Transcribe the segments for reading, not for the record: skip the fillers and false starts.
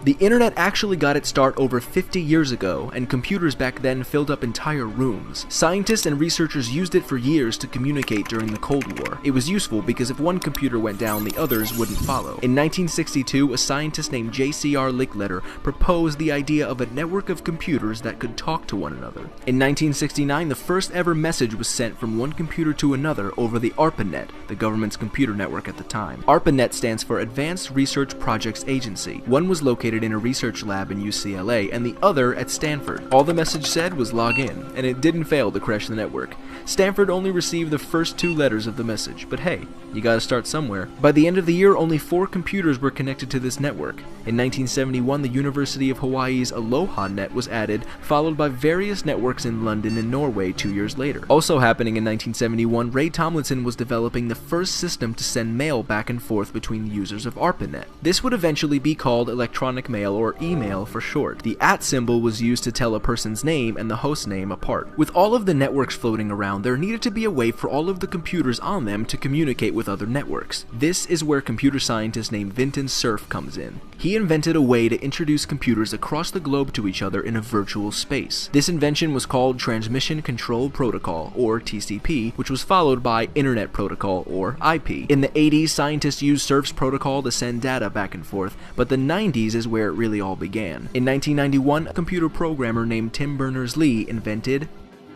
The internet actually got its start over 50 years ago, and computers back then filled up entire rooms. Scientists and researchers used it for years to communicate during the Cold War. It was useful because if one computer went down, the others wouldn't follow. In 1962, a scientist named J.C.R. Licklider proposed the idea of a network of computers that could talk to one another. In 1969, the first ever message was sent from one computer to another over the ARPANET, the government's computer network at the time. ARPANET stands for Advanced Research Projects Agency. One was located in a research lab in UCLA and the other at Stanford. All the message said was log in, and it didn't fail to crash the network. Stanford only received the first 2 letters of the message, but hey, you gotta start somewhere. By the end of the year, only 4 computers were connected to this network. In 1971, the University of Hawaii's Aloha Net was added, followed by various networks in London and Norway 2 years later. Also happening in 1971, Ray Tomlinson was developing the first system to send mail back and forth between the users of ARPANET. This would eventually be called electronic mail, or email for short. The @ symbol was used to tell a person's name and the host name apart. With all of the networks floating around, there needed to be a way for all of the computers on them to communicate with other networks. This is where computer scientist named Vinton Cerf comes in. He invented a way to introduce computers across the globe to each other in a virtual space. This invention was called Transmission Control Protocol, or TCP, which was followed by Internet Protocol, or IP. In the 80s, scientists used Cerf's protocol to send data back and forth, but the 90s is where it really all began. In 1991, a computer programmer named Tim Berners-Lee invented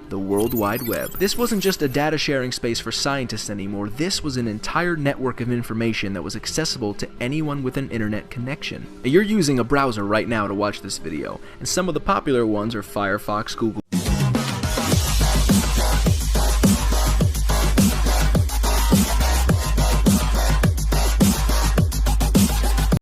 the World Wide Web. This wasn't just a data sharing space for scientists anymore, this was an entire network of information that was accessible to anyone with an internet connection. You're using a browser right now to watch this video, and some of the popular ones are Firefox, Google